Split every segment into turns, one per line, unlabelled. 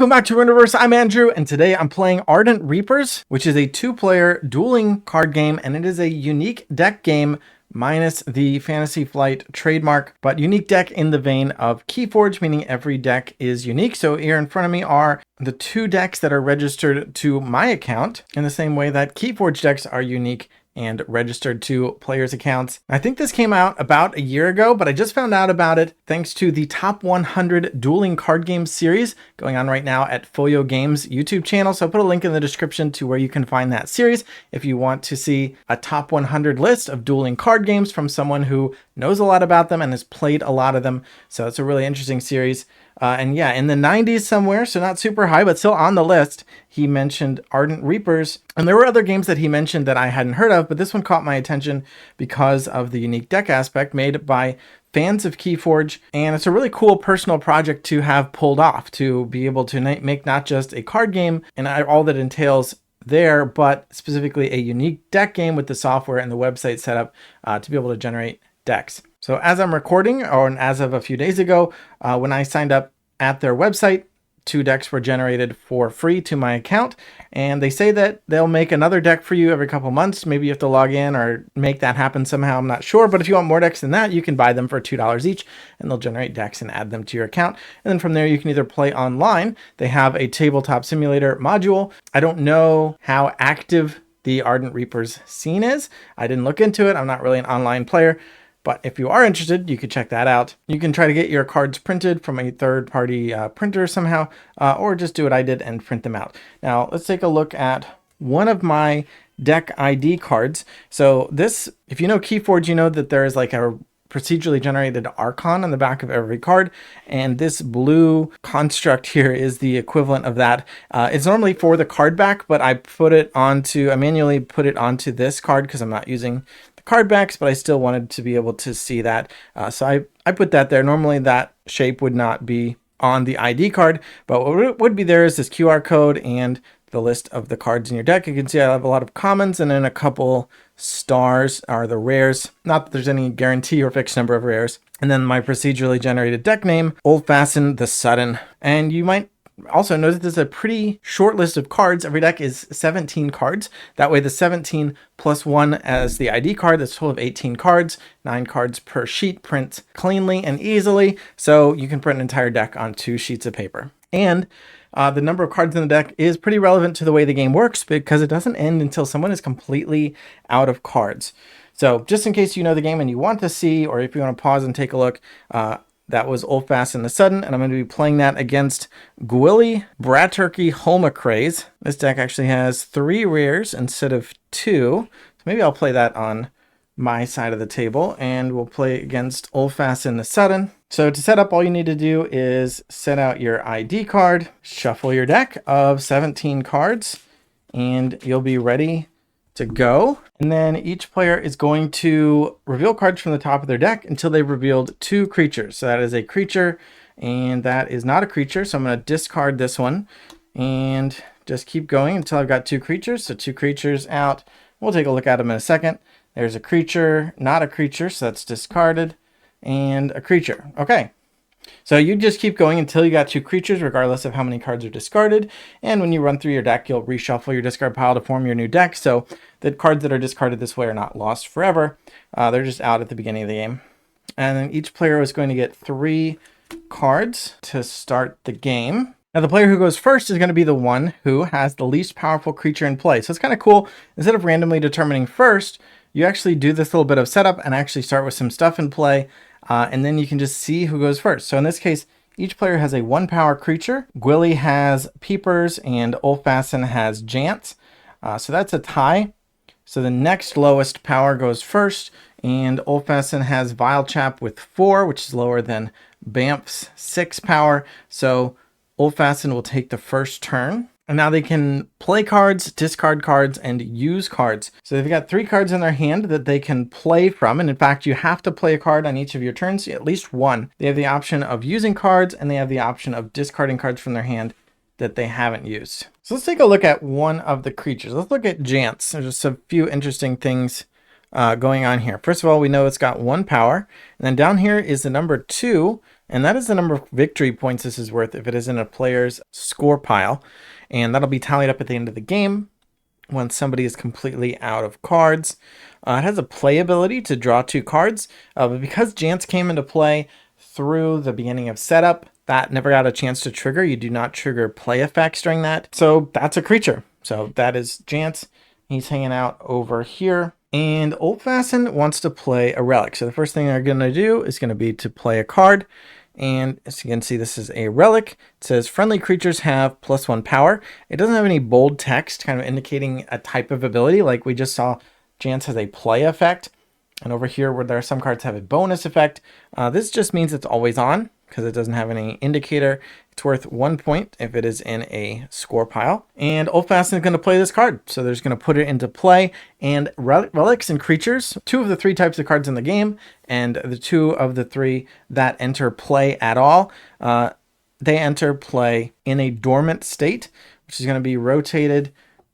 Welcome back to Universe. I'm Andrew, and today I'm playing Ardent Reapers, which is a two-player dueling card game, and it is a unique deck game minus the Fantasy Flight trademark, but unique deck in the vein of Keyforge, meaning every deck is unique. So here in front of me are the two decks that are registered to my account in the same way that Keyforge decks are unique and registered to players' accounts. I think this came out about a year ago, but I just found out about it thanks to the Top 100 Dueling Card Games series going on right now at Folio Games YouTube channel. So I'll put a link in the description to where you can find that series if you want to see a top 100 list of dueling card games from someone who knows a lot about them and has played a lot of them. So it's a really interesting series. And yeah, in the 90s somewhere, so not super high, but still on the list, he mentioned Ardent Reapers. And there were other games that he mentioned that I hadn't heard of, but this one caught my attention because of the unique deck aspect made by fans of Keyforge. And it's a really cool personal project to have pulled off, to be able to make not just a card game and all that entails there, but specifically a unique deck game with the software and the website set up to be able to generate decks. So as I'm recording, or as of a few days ago, when I signed up at their website, 2 decks were generated for free to my account. And they say that they'll make another deck for you every couple months. Maybe you have to log in or make that happen somehow. I'm not sure. But if you want more decks than that, you can buy them for $2 each and they'll generate decks and add them to your account. And then from there, you can either play online. They have a tabletop simulator module. I don't know how active the Ardent Reapers scene is. I didn't look into it. I'm not really an online player. But if you are interested, you could check that out. You can try to get your cards printed from a third-party printer somehow, or just do what I did and print them out. Now, let's take a look at one of my deck ID cards. So this, if you know Keyforge, you know that there is like a procedurally generated Archon on the back of every card, and this blue construct here is the equivalent of that. It's normally for the card back, but I manually put it onto this card because I'm not using card backs, but I still wanted to be able to see that. So I put that there. Normally that shape would not be on the ID card, but what would be there is this QR code and the list of the cards in your deck. You can see I have a lot of commons and then a couple stars are the rares. Not that there's any guarantee or fixed number of rares. And then my procedurally generated deck name, Old Fashioned the Sudden. And you might also notice there's a pretty short list of cards. Every deck is 17 cards. That way the 17 plus 1 as the ID card, that's a total of 18 cards. 9 cards per sheet, prints cleanly and easily. So you can print an entire deck on 2 sheets of paper. And the number of cards in the deck is pretty relevant to the way the game works because it doesn't end until someone is completely out of cards. So just in case you know the game and you want to see, or if you want to pause and take a look, that was Old Fashioned the Sudden, and I'm going to be playing that against Gwilly Braturkey Holmacraze. This deck actually has 3 rares instead of 2, so maybe I'll play that on my side of the table, and we'll play against Old Fashioned the Sudden. So to set up, all you need to do is set out your ID card, shuffle your deck of 17 cards, and you'll be ready to go. And then each player is going to reveal cards from the top of their deck until they've revealed 2 creatures. So that is a creature and that is not a creature. So I'm going to discard this one and just keep going until I've got 2 creatures. So 2 creatures out. We'll take a look at them in a second. There's a creature, not a creature, so that's discarded, and a creature. Okay. So you just keep going until you got 2 creatures, regardless of how many cards are discarded. And when you run through your deck, you'll reshuffle your discard pile to form your new deck. So the cards that are discarded this way are not lost forever. They're just out at the beginning of the game. And then each player is going to get 3 cards to start the game. Now the player who goes first is going to be the one who has the least powerful creature in play. So it's kind of cool. Instead of randomly determining first, you actually do this little bit of setup and actually start with some stuff in play. And then you can just see who goes first. So in this case, each player has a 1 power creature. Gwilly has Peepers and Old Fashioned has Jants. So that's a tie. So the next lowest power goes first. And Old Fashioned has Vile Chap with 4, which is lower than Bamf's 6 power. So Old Fashioned will take the first turn. And now they can play cards, discard cards, and use cards. So they've got 3 cards in their hand that they can play from. And in fact, you have to play a card on each of your turns, at least 1. They have the option of using cards, and they have the option of discarding cards from their hand that they haven't used. So let's take a look at one of the creatures. Let's look at Jants. There's just a few interesting things going on here. First of all, we know it's got 1 power. And then down here is the number 2, And that is the number of victory points this is worth if it is in a player's score pile. And that'll be tallied up at the end of the game when somebody is completely out of cards. It has a play ability to draw 2 cards, but because Jance came into play through the beginning of setup, that never got a chance to trigger. You do not trigger play effects during that. So that's a creature. So that is Jance. He's hanging out over here. And Old Fashioned wants to play a relic. So the first thing they're going to do is going to be to play a card. And as you can see, this is a relic. It says friendly creatures have +1 power. It doesn't have any bold text kind of indicating a type of ability. Like we just saw, Jance has a play effect. And over here where there are some cards have a bonus effect, this just means it's always on because it doesn't have any indicator. It's worth 1 point if it is in a score pile. And Old Fashioned is going to play this card. So they're just going to put it into play. And relics and creatures, 2 of the 3 types of cards in the game, and the 2 of the 3 that enter play at all, they enter play in a dormant state, which is going to be rotated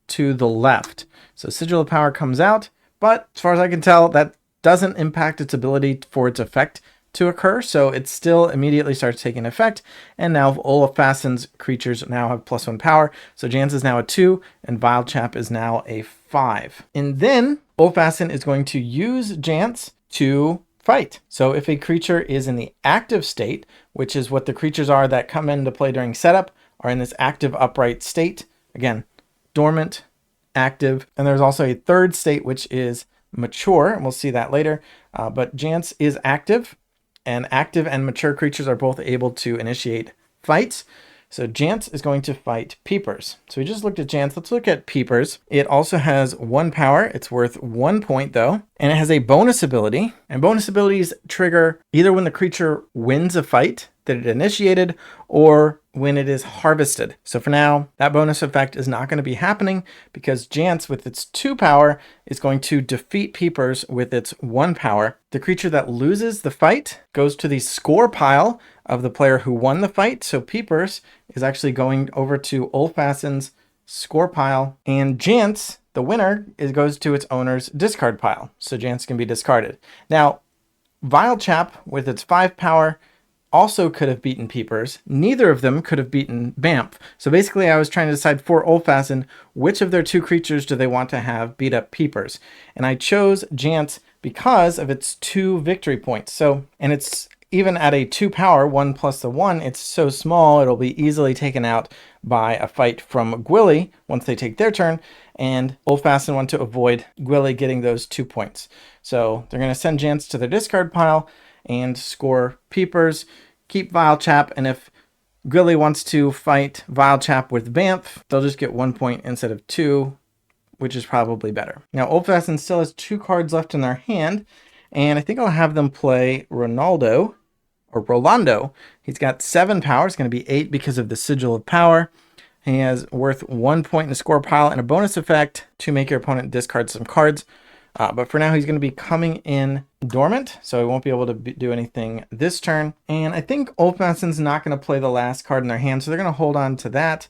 to the left. So Sigil of Power comes out, but as far as I can tell, that doesn't impact its ability for its effect to occur, so it still immediately starts taking effect. And now Old Fashioned's creatures now have +1 power. So Jance is now a 2, and Vile Chap is now a 5. And then Old Fashioned is going to use Jance to fight. So if a creature is in the active state, which is what the creatures are that come into play during setup, are in this active upright state. Again, dormant, active, and there's also a third state which is mature, and we'll see that later. But Jance is active. And active and mature creatures are both able to initiate fights. So Jance is going to fight Peepers. So we just looked at Jance. Let's look at Peepers. It also has 1 power. It's worth 1 point though. And it has a bonus ability. And bonus abilities trigger either when the creature wins a fight that it initiated or when it is harvested. So for now, that bonus effect is not going to be happening because Jance with its 2 power is going to defeat Peepers with its 1 power. The creature that loses the fight goes to the score pile of the player who won the fight. So Peepers is actually going over to Old Fashioned's score pile, and Jance, the winner, goes to its owner's discard pile. So Jance can be discarded. Now, Vile Chap with its 5 power also could have beaten Peepers. Neither of them could have beaten Bamf. So basically I was trying to decide for Old Fashioned, which of their 2 creatures do they want to have beat up Peepers? And I chose Jance because of its 2 victory points. So, and it's even at a 2 power, 1 plus the 1, it's so small it'll be easily taken out by a fight from Gwilly once they take their turn. And Old Fashioned want to avoid Gwilly getting those 2 points. So they're going to send Jance to their discard pile and score Peepers, keep Vile Chap, and if Gwilly wants to fight Vile Chap with Bamf, they'll just get 1 point instead of 2, which is probably better. Now, Old Fashioned still has 2 cards left in their hand, and I think I'll have them play Rolando. He's got 7 power. It's going to be 8 because of the Sigil of Power. He has worth 1 point in the score pile and a bonus effect to make your opponent discard some cards. But for now, he's going to be coming in dormant, so he won't be able to do anything this turn. And I think Old Fashioned's not going to play the last card in their hand, so they're going to hold on to that,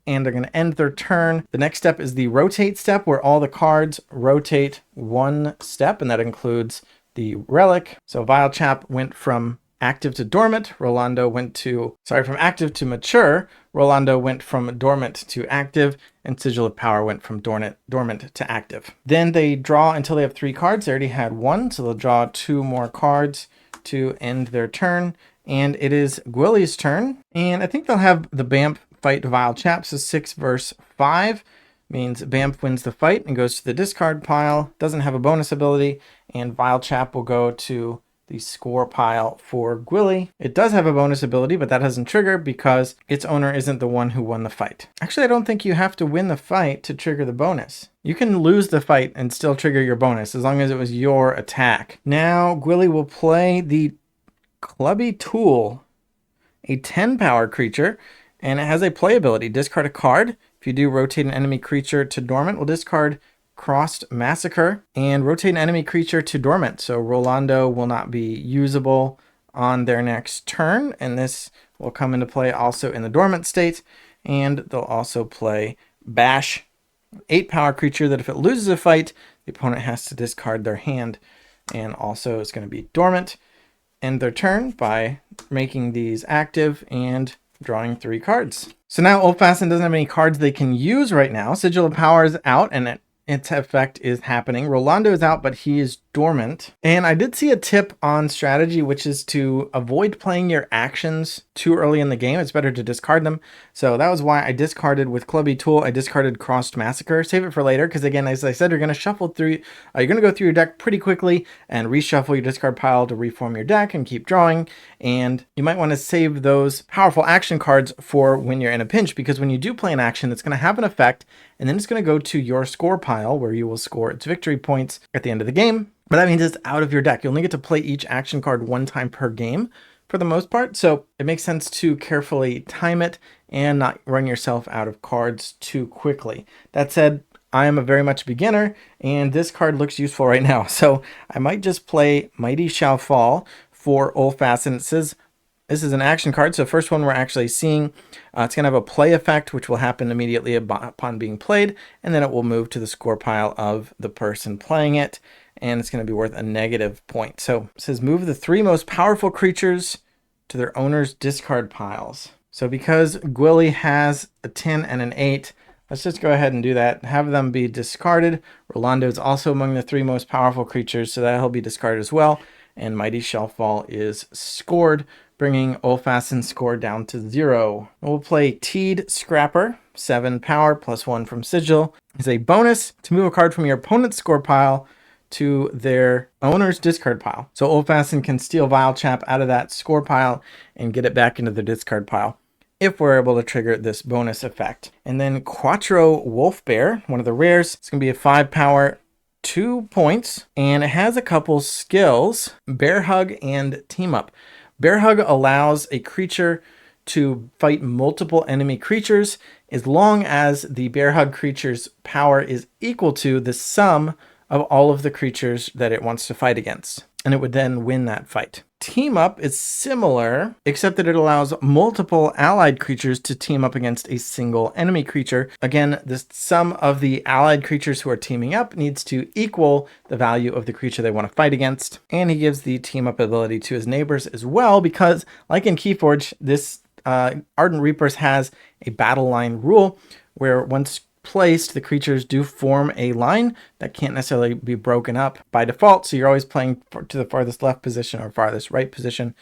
and they're going to end their turn. The next step is the rotate step, where all the cards rotate 1 step, and that includes the relic. So Vile Chap went from active to dormant. From active to mature. Rolando went from dormant to active, and Sigil of Power went from dormant to active. Then they draw until they have 3 cards. They already had 1, so they'll draw 2 more cards to end their turn. And it is Gwilly's turn. And I think they'll have the Bamf fight Vile Chap. So 6 versus 5 means Bamf wins the fight and goes to the discard pile. Doesn't have a bonus ability, and Vile Chap will go to the score pile for Gwilly. It does have a bonus ability, but that doesn't trigger because its owner isn't the one who won the fight. Actually, I don't think you have to win the fight to trigger the bonus. You can lose the fight and still trigger your bonus as long as it was your attack. Now, Gwilly will play the Clubby Tool, a 10 power creature, and it has a play ability. Discard a card. If you do, rotate an enemy creature to dormant. We'll discard Crossed Massacre and rotate an enemy creature to dormant. So Rolando will not be usable on their next turn, and this will come into play also in the dormant state. And they'll also play Bash, 8 power creature that if it loses a fight, the opponent has to discard their hand, and also it's going to be dormant. end their turn by making these active and drawing 3 cards. So now Old Fashioned doesn't have any cards they can use right now. Sigil of Power is out and its effect is happening. Rolando is out, but he is dormant. And I did see a tip on strategy, which is to avoid playing your actions too early in the game. It's better to discard them. So that was why I discarded with Clubby Tool. I discarded Crossed Massacre. Save it for later, because again, as I said, you're going to shuffle through. You're going to go through your deck pretty quickly and reshuffle your discard pile to reform your deck and keep drawing. And you might want to save those powerful action cards for when you're in a pinch, because when you do play an action, it's going to have an effect, and then it's going to go to your score pile where you will score its victory points at the end of the game. But that means it's out of your deck. You only get to play each action card 1 time per game for the most part. So it makes sense to carefully time it and not run yourself out of cards too quickly. That said, I am a very much beginner, and this card looks useful right now. So I might just play Mighty Shall Fall for Old Fashioned. It says this is an action card. So first one we're actually seeing, it's going to have a play effect, which will happen immediately upon being played, and then it will move to the score pile of the person playing it, and it's going to be worth a negative point. So it says move the 3 most powerful creatures to their owner's discard piles. So because Gwilly has a 10 and an 8, let's just go ahead and do that. Have them be discarded. Rolando is also among the 3 most powerful creatures, so that'll be discarded as well. And Mighty Shall Fall is scored, bringing Old Fashioned score down to 0. We'll play Teed Scrapper, 7 power, +1 from Sigil. It's a bonus to move a card from your opponent's score pile to their owner's discard pile. So Old Fashioned can steal Vile Chap out of that score pile and get it back into the discard pile if we're able to trigger this bonus effect. And then Quattro Wolf Bear, one of the rares. It's going to be a 5 power, 2 points, and it has a couple skills, Bear Hug and Team Up. Bear Hug allows a creature to fight multiple enemy creatures as long as the Bear Hug creature's power is equal to the sum of all of the creatures that it wants to fight against, and it would then win that fight. Team Up is similar, except that it allows multiple allied creatures to team up against a single enemy creature. Again, the sum of the allied creatures who are teaming up needs to equal the value of the creature they want to fight against. And he gives the Team Up ability to his neighbors as well, because like in Keyforge, this Ardent Reapers has a battle line rule where once placed, the creatures do form a line that can't necessarily be broken up by default. So you're always playing to the farthest left position or farthest right position.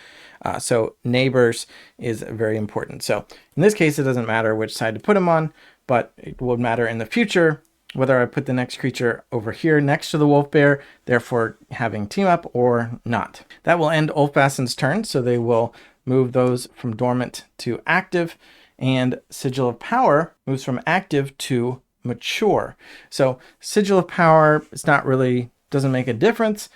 So neighbors is very important. So in this case, it doesn't matter which side to put them on, but it will matter in the future whether I put the next creature over here next to the wolf bear, therefore having team up, or not. That will end Old Fashioned's turn. So they will move those from dormant to active. And Sigil of Power moves from active to mature. So Sigil of Power is not really, doesn't make a difference,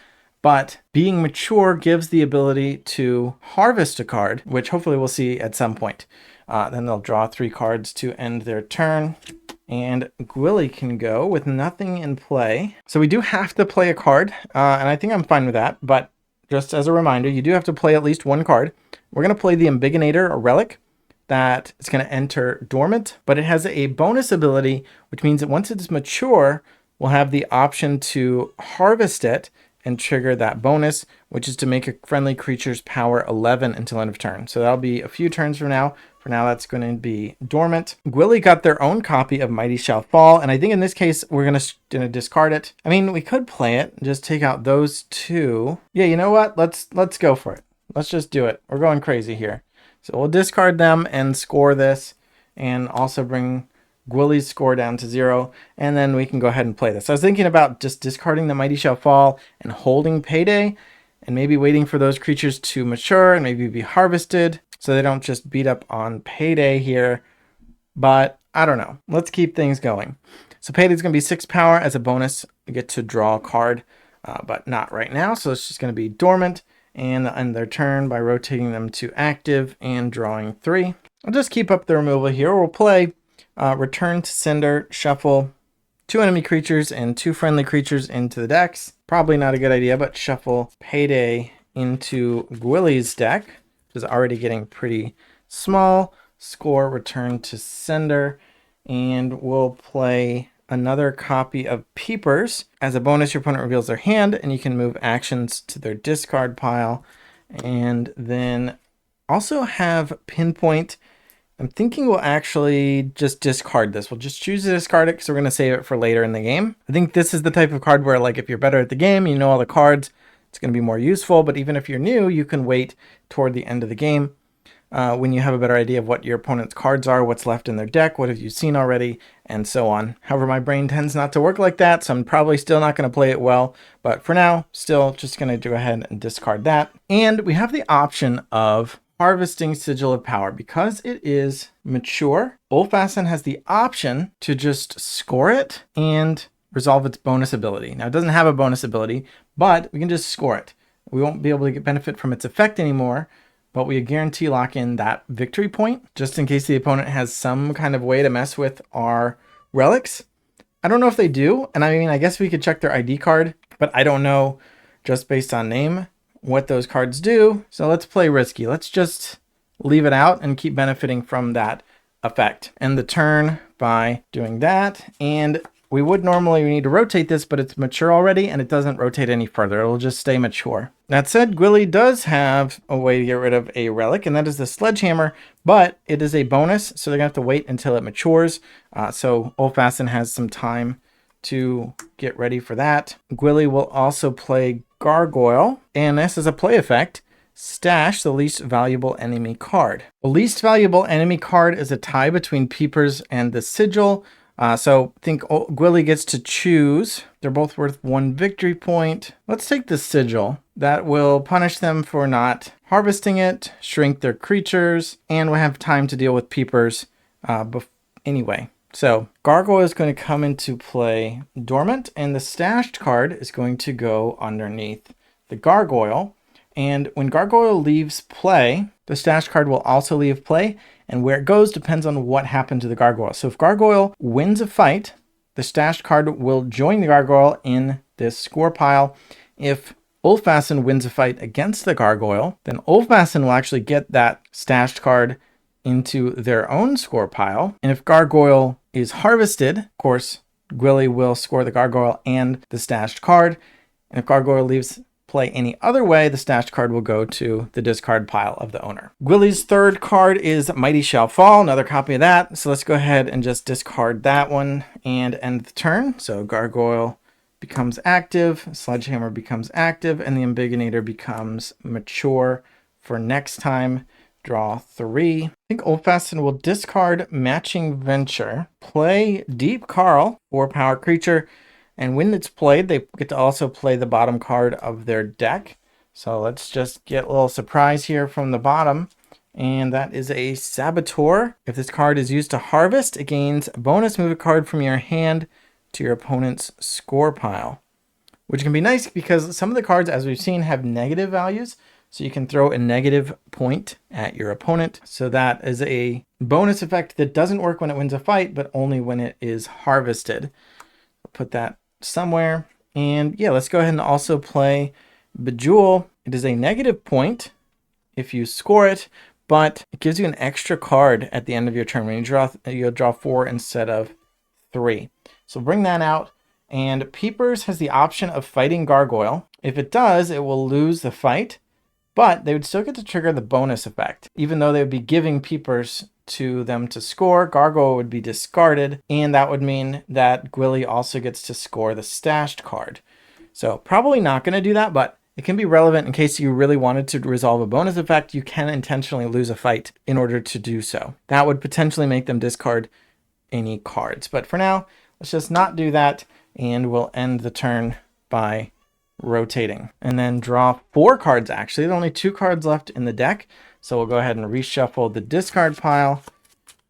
but being mature gives the ability to harvest a card, which hopefully we'll see at some point. Then they'll draw 3 cards to end their turn. And Gwilly can go with nothing in play. So we do have to play a card, and I think I'm fine with that. But just as a reminder, you do have to play at least 1 card. We're going to play the Embiggenator, or Relic. That it's going to enter dormant, but it has a bonus ability, which means that once it's mature, we'll have the option to harvest it and trigger that bonus, which is to make a friendly creature's power 11 until end of turn. So that'll be a few turns from now. For now, that's going to be dormant. Gwilly got their own copy of Mighty Shall Fall, and I think in this case, we're going to discard it. I mean, we could play it and just take out those 2. Yeah, you know what? Let's go for it. Let's just do it. We're going crazy here. So we'll discard them and score this, and also bring Gwilly's score down to 0, and then we can go ahead and play this. I was thinking about just discarding the Mighty Shall Fall and holding Payday, and maybe waiting for those creatures to mature and maybe be harvested, so they don't just beat up on Payday here. But I don't know. Let's keep things going. So Payday's going to be 6 power. As a bonus, we get to draw a card, but not right now. So it's just going to be dormant. And end their turn by rotating them to active and drawing 3. I'll just keep up the removal here. We'll play Return to Sender, shuffle 2 enemy creatures and 2 friendly creatures into the decks. Probably not a good idea, but shuffle Payday into Gwilly's deck, which is already getting pretty small. Score Return to Sender, and we'll play another copy of Peepers. As a bonus, your opponent reveals their hand, and you can move actions to their discard pile. And then also have Pinpoint. I'm thinking we'll actually just discard this. We'll just choose to discard it because we're going to save it for later in the game. I think this is the type of card where, like, if you're better at the game, you know all the cards, it's going to be more useful. But even if you're new, you can wait toward the end of the game when you have a better idea of what your opponent's cards are, what's left in their deck, what have you seen already, and so on. However, my brain tends not to work like that, so I'm probably still not going to play it well. But for now, still just going to go ahead and discard that. And we have the option of harvesting Sigil of Power. Because it is mature, Old Fasten has the option to just score it and resolve its bonus ability. Now, it doesn't have a bonus ability, but we can just score it. We won't be able to get benefit from its effect anymore, but we guarantee lock in that victory point just in case the opponent has some kind of way to mess with our relics. I don't know if they do. And I mean, I guess we could check their ID card, but I don't know just based on name what those cards do. So let's play risky. Let's just leave it out and keep benefiting from that effect. End the turn by doing that. And we would normally need to rotate this, but it's mature already and it doesn't rotate any further. It'll just stay mature. That said, Gwilly does have a way to get rid of a relic, and that is the Sledgehammer, but it is a bonus, so they're gonna have to wait until it matures. So Old Fasten has some time to get ready for that. Gwilly will also play Gargoyle, and this is a play effect. Stash the least valuable enemy card. The least valuable enemy card is a tie between Peepers and the Sigil. So I think Gwilly gets to choose. They're both worth 1 victory point. Let's take the Sigil. That will punish them for not harvesting it, shrink their creatures, and we'll have time to deal with Peepers anyway. So Gargoyle is going to come into play dormant, and the stashed card is going to go underneath the Gargoyle. And when Gargoyle leaves play, the stashed card will also leave play, and where it goes depends on what happened to the Gargoyle. So if Gargoyle wins a fight, the stashed card will join the Gargoyle in this score pile. If Old Fasten wins a fight against the Gargoyle, then Old Fasten will actually get that stashed card into their own score pile. And if Gargoyle is harvested, of course, Gwilly will score the Gargoyle and the stashed card. And if Gargoyle leaves play any other way, the stashed card will go to the discard pile of the owner. Gwilly's third card is Mighty Shall Fall, another copy of that. So let's go ahead and just discard that one and end the turn. So Gargoyle becomes active, Sledgehammer becomes active, and the Embiggenator becomes mature for next time. Draw 3. I think Old Fasten will discard Matching Venture, play Deep Carl, 4-power creature, and when it's played, they get to also play the bottom card of their deck. So let's just get a little surprise here from the bottom. And that is a Saboteur. If this card is used to harvest, it gains a bonus. Move a card from your hand to your opponent's score pile, which can be nice because some of the cards, as we've seen, have negative values. So you can throw a negative point at your opponent. So that is a bonus effect that doesn't work when it wins a fight, but only when it is harvested. I'll put that somewhere. And yeah, let's go ahead and also play Bejewel. It is a negative point if you score it, but it gives you an extra card at the end of your turn. When you draw, you'll draw 4 instead of 3. So bring that out. And Peepers has the option of fighting Gargoyle. If it does, it will lose the fight, but they would still get to trigger the bonus effect. Even though they would be giving Peepers to them to score, Gargoyle would be discarded, and that would mean that Gwilly also gets to score the stashed card. So probably not going to do that, but it can be relevant in case you really wanted to resolve a bonus effect. You can intentionally lose a fight in order to do so. That would potentially make them discard any cards. But for now, let's just not do that, and we'll end the turn by rotating. And then draw 4 cards, actually. There are only 2 cards left in the deck. So we'll go ahead and reshuffle the discard pile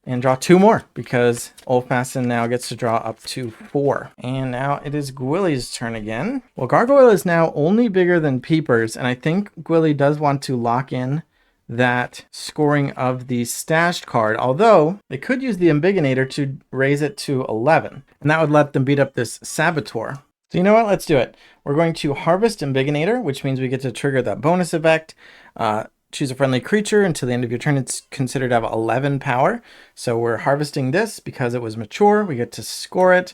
and draw 2 more because Old Fasten now gets to draw up to 4. And now it is Gwilly's turn again. Well, Gargoyle is now only bigger than Peepers, and I think Gwilly does want to lock in that scoring of the stashed card, although they could use the Embiggenator to raise it to 11, and that would let them beat up this Saboteur. So you know what? Let's do it. We're going to harvest Embiggenator, which means we get to trigger that bonus effect. Choose a friendly creature until the end of your turn. It's considered to have 11 power. So we're harvesting this because it was mature. We get to score it.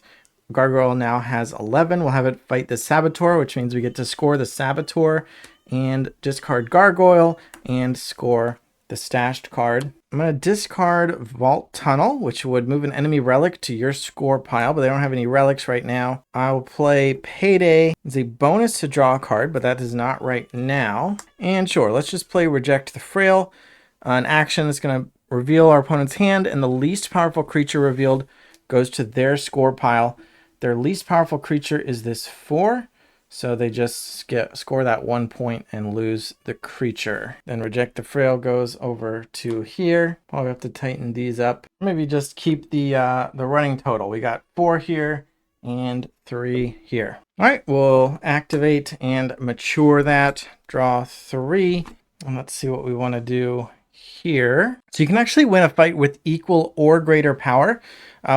Gargoyle now has 11. We'll have it fight the Saboteur, which means we get to score the Saboteur and discard Gargoyle and score the stashed card. I'm going to discard Vault Tunnel, which would move an enemy relic to your score pile, but they don't have any relics right now. I will play Payday. It's a bonus to draw a card, but that is not right now. And sure, let's just play Reject the Frail. An action that's going to reveal our opponent's hand, and the least powerful creature revealed goes to their score pile. Their least powerful creature is this 4. So they just score that 1 point and lose the creature. Then Reject the Frail goes over to here. Probably have to tighten these up. Maybe just keep the running total. We got 4 here and 3 here. All right, we'll activate and mature that. Draw 3. And let's see what we want to do here. So you can actually win a fight with equal or greater power,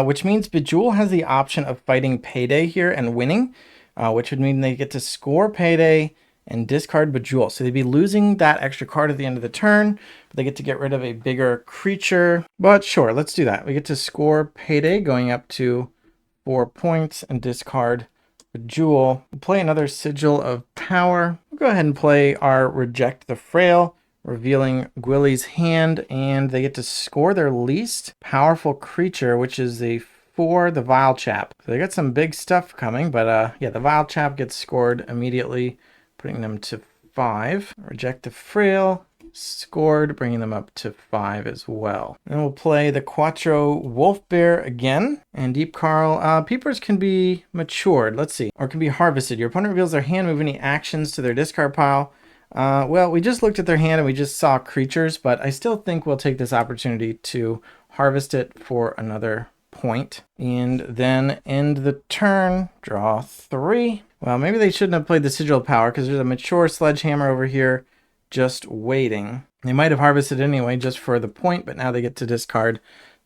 which means Bejewel has the option of fighting Payday here and winning. Which would mean they get to score Payday and discard Bejewel. So they'd be losing that extra card at the end of the turn, but they get to get rid of a bigger creature. But sure, let's do that. We get to score Payday going up to 4 points and discard Bejewel. We'll play another Sigil of Power. We'll go ahead and play our Reject the Frail, revealing Gwilly's hand, and they get to score their least powerful creature, which is a 4, the Vile Chap. So they got some big stuff coming, but yeah, the Vile Chap gets scored immediately, putting them to 5. Reject the Frail, scored, bringing them up to 5 as well. Then we'll play the Quattro Wolf Bear again, and Deep Carl. Peepers can be matured, let's see, or can be harvested. Your opponent reveals their hand, move any actions to their discard pile. Well, we just looked at their hand and we just saw creatures, but I still think we'll take this opportunity to harvest it for another point and then end the turn. Draw 3. Well, maybe they shouldn't have played the Sigil of Power because there's a mature Sledgehammer over here just waiting. They might have harvested anyway just for the point, but now they get to discard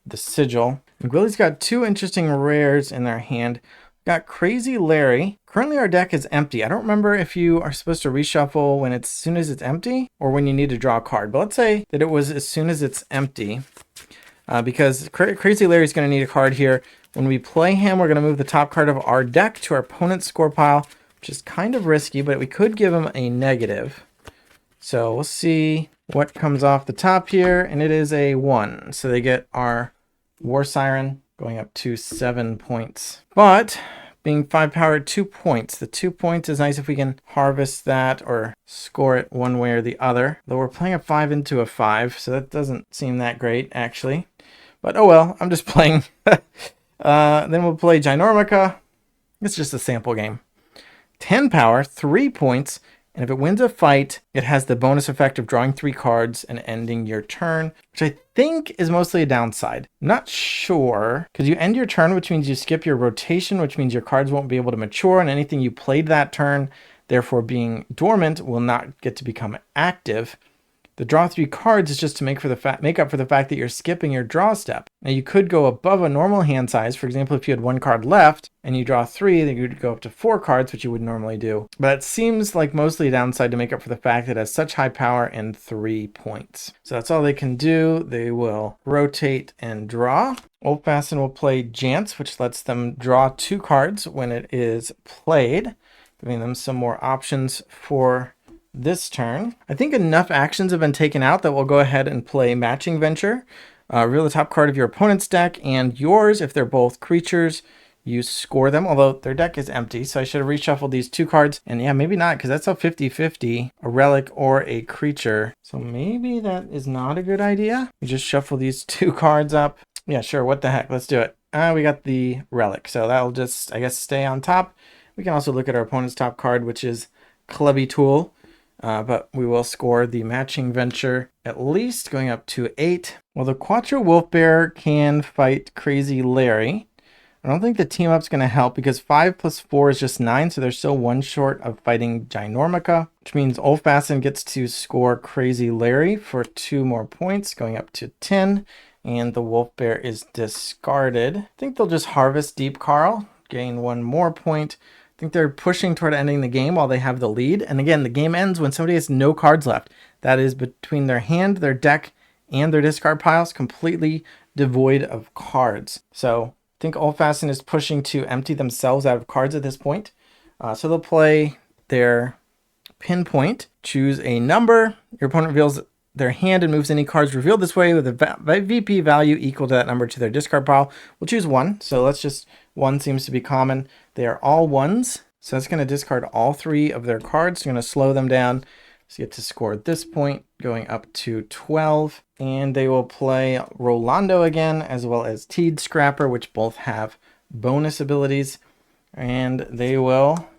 the Sigil. And Gwilly's got 2 interesting rares in their hand. Got Crazy Larry. Currently our deck is empty. I don't remember if you are supposed to reshuffle when it's as soon as it's empty or when you need to draw a card, but let's say that it was as soon as it's empty. Because Crazy Larry's going to need a card here. When we play him, we're going to move the top card of our deck to our opponent's score pile, which is kind of risky, but we could give him a negative. So we'll see what comes off the top here, and it is a 1. So they get our War Siren going up to 7 points. But being 5 power, 2 points. The 2 points is nice if we can harvest that or score it one way or the other. Though we're playing a 5 into a 5, so that doesn't seem that great, actually. But oh well, I'm just playing. Then we'll play Ginormica. It's just a sample game. 10 power, 3 points. And if it wins a fight, it has the bonus effect of drawing 3 cards and ending your turn, which I think is mostly a downside. I'm not sure, because you end your turn, which means you skip your rotation, which means your cards won't be able to mature, and anything you played that turn, therefore being dormant, will not get to become active. The draw 3 cards is just to make up for the fact that you're skipping your draw step. Now you could go above a normal hand size. For example, if you had 1 card left and you draw 3, then you'd go up to 4 cards, which you would normally do. But it seems like mostly a downside to make up for the fact that it has such high power and 3 points. So that's all they can do. They will rotate and draw. Old Fashioned will play Jance, which lets them draw 2 cards when it is played, giving them some more options for this turn. I think enough actions have been taken out that we'll go ahead and play Matching Venture. Reveal the top card of your opponent's deck and yours. If they're both creatures, you score them, although their deck is empty. So I should have reshuffled these 2 cards. And yeah, maybe not, because that's a 50-50, a relic or a creature. So maybe that is not a good idea. We just shuffle these 2 cards up. Yeah, sure, what the heck, let's do it. We got the relic, so that'll just, I guess, stay on top. We can also look at our opponent's top card, which is Clubby Tool. But we will score the Matching Venture at least, going up to 8. Well, the Quattro Wolf Bear can fight Crazy Larry. I don't think the team up's going to help because 5 plus 4 is just 9, so they're still 1 short of fighting Ginormica, which means Old Fashioned gets to score Crazy Larry for 2 more points, going up to 10, and the Wolf Bear is discarded. I think they'll just harvest Deep Carl, gain 1 more point. I think they're pushing toward ending the game while they have the lead. And again, the game ends when somebody has no cards left. That is between their hand, their deck, and their discard piles, completely devoid of cards. So I think Old Fashioned is pushing to empty themselves out of cards at this point. So they'll play their pinpoint. Choose a number. Your opponent reveals their hand and moves any cards revealed this way with a VP value equal to that number to their discard pile. We'll choose 1. So let's just, 1 seems to be common. They are all 1s. So that's going to discard all 3 of their cards. Going to slow them down. So you get to score at this point, going up to 12. And they will play Rolando again, as well as Teed Scrapper, which both have bonus abilities. And they will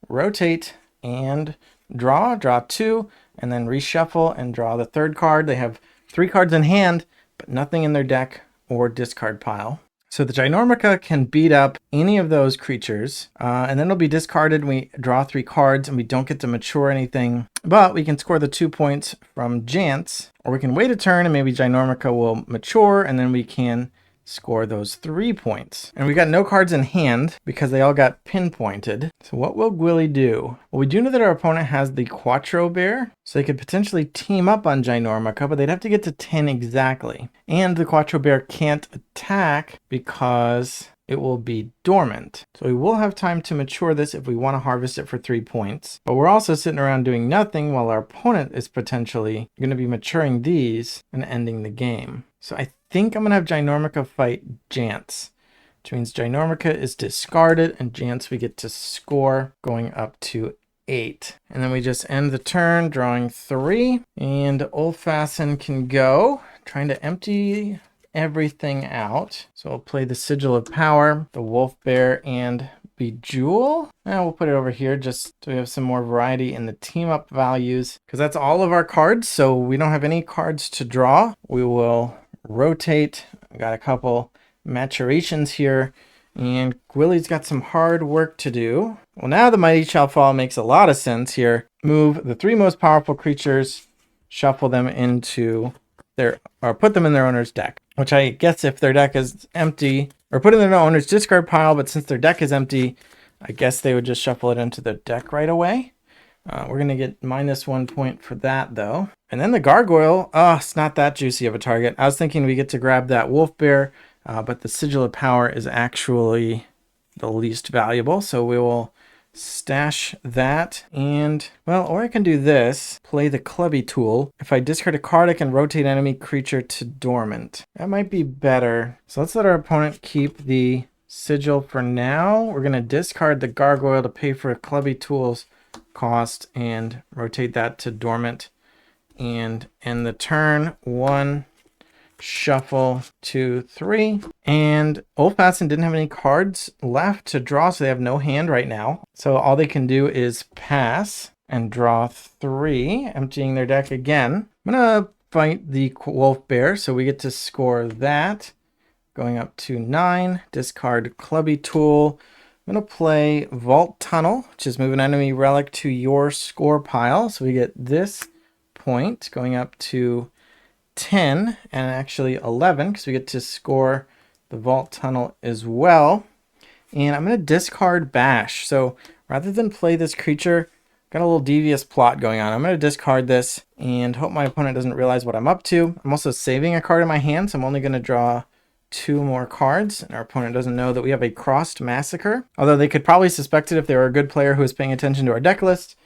rotate and draw 2, and then reshuffle and draw the 3rd card. They have 3 cards in hand, but nothing in their deck or discard pile. So the Ginormica can beat up any of those creatures, and then it'll be discarded. We draw 3 cards, and we don't get to mature anything. But we can score the 2 points from Jance, or we can wait a turn, and maybe Ginormica will mature, and then we can score those 3 points. And we got no cards in hand because they all got pinpointed. So what will Gwilly do? Well, we do know that our opponent has the Quattro Bear, so they could potentially team up on Ginormica, but they'd have to get to 10 exactly. And the Quattro Bear can't attack because it will be dormant. So we will have time to mature this if we want to harvest it for 3 points. But we're also sitting around doing nothing while our opponent is potentially going to be maturing these and ending the game. So I think I'm going to have Ginormica fight Jance, which means Ginormica is discarded and Jance we get to score going up to 8. And then we just end the turn drawing 3, and Ulfasten can go, trying to empty everything out. So we'll play the Sigil of Power, the Wolf Bear, and Bejewel. And we'll put it over here just so we have some more variety in the team up values, because that's all of our cards. So we don't have any cards to draw. We will rotate. I got a couple maturations here, and Gwilly's got some hard work to do. Well, now the Mighty Shall Fall makes a lot of sense here. Move the 3 most powerful creatures, shuffle them into their, or put them in their owner's deck, which I guess if their deck is empty, or put it in their owner's discard pile, but since their deck is empty, I guess they would just shuffle it into their deck right away. We're going to get -1 point for that, though. And then the Gargoyle, it's not that juicy of a target. I was thinking we get to grab that Wolf Bear, but the Sigil of Power is actually the least valuable, so we will stash that. And, well, or I can do this, play the Clubby Tool. If I discard a card, I can rotate enemy creature to dormant. That might be better. So let's let our opponent keep the Sigil for now. We're going to discard the Gargoyle to pay for a Clubby Tool's cost and rotate that to dormant and end the turn. 1, shuffle 2, 3. And Ulfasten didn't have any cards left to draw, so they have no hand right now. So all they can do is pass and draw 3, emptying their deck again. I'm gonna fight the Wolf Bear, so we get to score that. Going up to 9, discard Clubby Tool. I'm going to play Vault Tunnel, which is move an enemy relic to your score pile. So we get this point going up to 10 and actually 11 because we get to score the Vault Tunnel as well. And I'm going to discard Bash. So rather than play this creature, got a little devious plot going on. I'm going to discard this and hope my opponent doesn't realize what I'm up to. I'm also saving a card in my hand, so I'm only going to draw 2 more cards, and our opponent doesn't know that we have a Crossed Massacre, although they could probably suspect it if they were a good player who was paying attention to our deck list,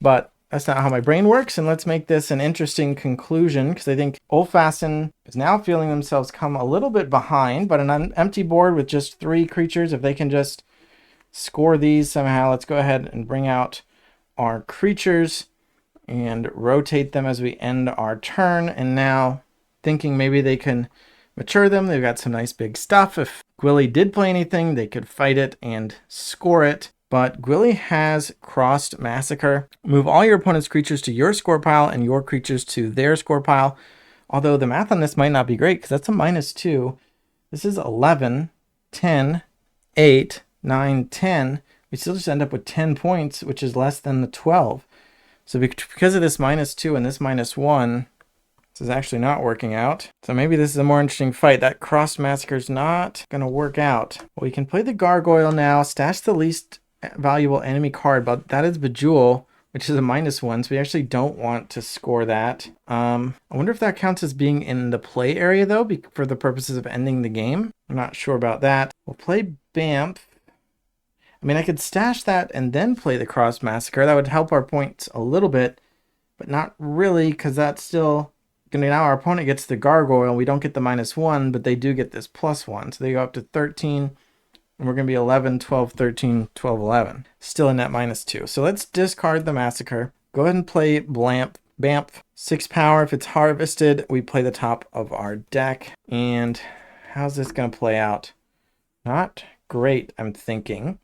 but that's not how my brain works. And let's make this an interesting conclusion, because I think Ulfasten is now feeling themselves come a little bit behind, but an empty board with just 3 creatures, if they can just score these somehow, let's go ahead and bring out our creatures and rotate them as we end our turn. And now thinking maybe they can mature them. They've got some nice big stuff. If Gwilly did play anything, they could fight it and score it. But Gwilly has Crossed Massacre. Move all your opponent's creatures to your score pile and your creatures to their score pile. Although the math on this might not be great because that's a -2. This is 11, 10, 8, 9, 10. We still just end up with 10 points, which is less than the 12. So because of this -2 and this -1, this is actually not working out. So maybe this is a more interesting fight. That Crossed Massacre is not going to work out. Well, we can play the Gargoyle now, stash the least valuable enemy card, but that is Bejewel, which is a -1, so we actually don't want to score that. I wonder if that counts as being in the play area, though, for the purposes of ending the game. I'm not sure about that. We'll play Bamf. I mean, I could stash that and then play the Cross Massacre. That would help our points a little bit, but not really, because that's still going to, now our opponent gets the Gargoyle. We don't get the -1, but they do get this +1. So they go up to 13, and we're going to be 11, 12, 13, 12, 11. Still in that -2. So let's discard the Massacre. Go ahead and play Bamf. 6 power. If it's harvested, we play the top of our deck. And how's this going to play out? Not great, I'm thinking.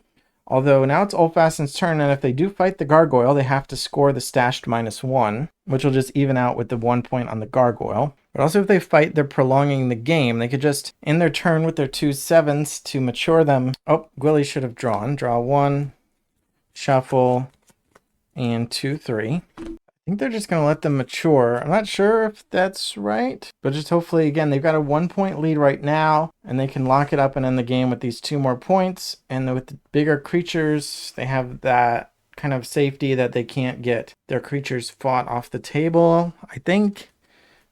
Although now it's Oldfashioned's turn, and if they do fight the Gargoyle, they have to score the stashed -1, which will just even out with the 1 point on the Gargoyle. But also if they fight, they're prolonging the game. They could just end their turn with their 2 7s to mature them. Oh, Gwilly should have drawn. Draw 1, shuffle, and 2, 3. I think they're just going to let them mature. I'm not sure if that's right, but just hopefully, again, they've got a 1-point lead right now, and they can lock it up and end the game with these 2 more points. And with the bigger creatures, they have that kind of safety that they can't get their creatures fought off the table, I think.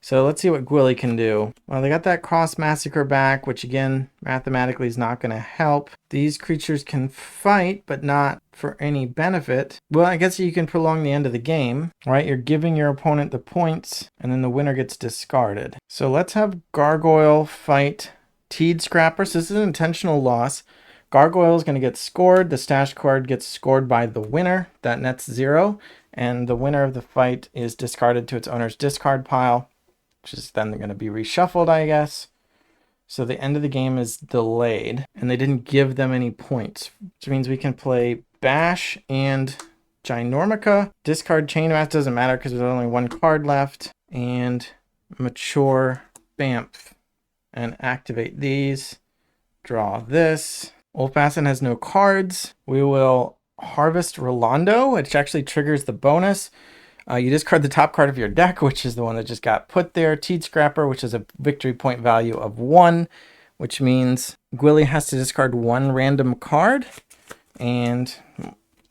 So let's see what Gwilly can do. Well, they got that Cross Massacre back, which again, mathematically is not going to help. These creatures can fight, but not for any benefit. Well, I guess you can prolong the end of the game, right? You're giving your opponent the points, and then the winner gets discarded. So let's have Gargoyle fight Teed Scrapper. So this is an intentional loss. Gargoyle is going to get scored. The stash card gets scored by the winner. That nets 0. And the winner of the fight is discarded to its owner's discard pile, which is then going to be reshuffled, I guess. So the end of the game is delayed, and they didn't give them any points, which means we can play Bash and Ginormica. Discard Chainmask doesn't matter because there's only 1 card left. And mature Bamf and activate these. Draw this. Oldfashioned has no cards. We will harvest Rolando, which actually triggers the bonus. You discard the top card of your deck, which is the one that just got put there. Teed Scrapper, which is a victory point value of 1, which means Gwilly has to discard 1 random card. And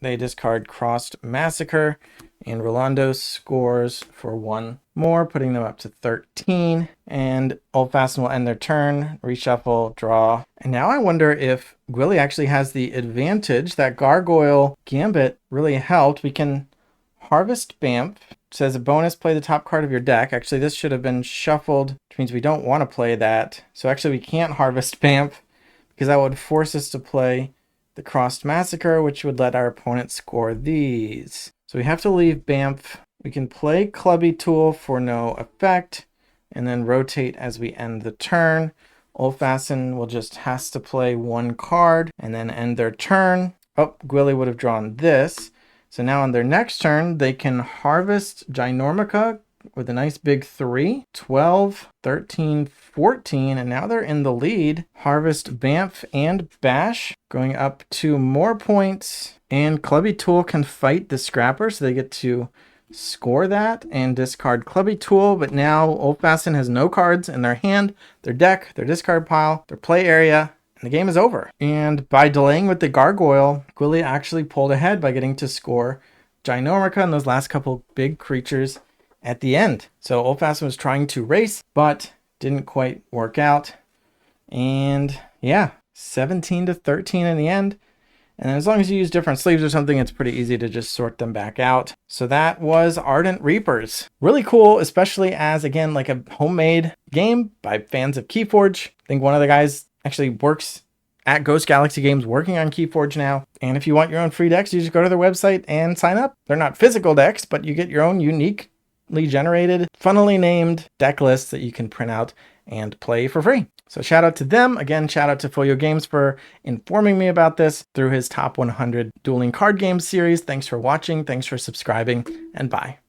they discard Crossed Massacre. And Rolando scores for 1 more, putting them up to 13. And Oldfashioned will end their turn, reshuffle, draw. And now I wonder if Gwilly actually has the advantage. That Gargoyle Gambit really helped. We can harvest Bamf. It says a bonus, play the top card of your deck. Actually, this should have been shuffled, which means we don't want to play that. So actually, we can't harvest Bamf because that would force us to play the Crossed Massacre, which would let our opponent score these. So we have to leave Bamf. We can play Clubby Tool for no effect, and then rotate as we end the turn. Oldfashioned will just has to play 1 card and then end their turn. Oh, Gwilly would have drawn this. So now on their next turn, they can harvest Ginormica with a nice big 3, 12, 13, 14, and now they're in the lead. Harvest Bamf and Bash, going up 2 more points. And Clubby Tool can fight the Scrapper, so they get to score that and discard Clubby Tool. But now Oldfashioned has no cards in their hand, their deck, their discard pile, their play area. The game is over. And by delaying with the Gargoyle, Gwilly actually pulled ahead by getting to score Ginormica and those last couple big creatures at the end. So Oldfashioned was trying to race, but didn't quite work out. And yeah, 17 to 13 in the end. And as long as you use different sleeves or something, it's pretty easy to just sort them back out. So that was Ardent Reapers. Really cool, especially as, again, like a homemade game by fans of Keyforge. I think one of the guys actually works at Ghost Galaxy Games working on Keyforge now. And if you want your own free decks, you just go to their website and sign up. They're not physical decks, but you get your own uniquely generated, funnily named deck lists that you can print out and play for free. So shout out to them. Again, shout out to Folio Games for informing me about this through his Top 100 Dueling Card Games series. Thanks for watching. Thanks for subscribing, and bye.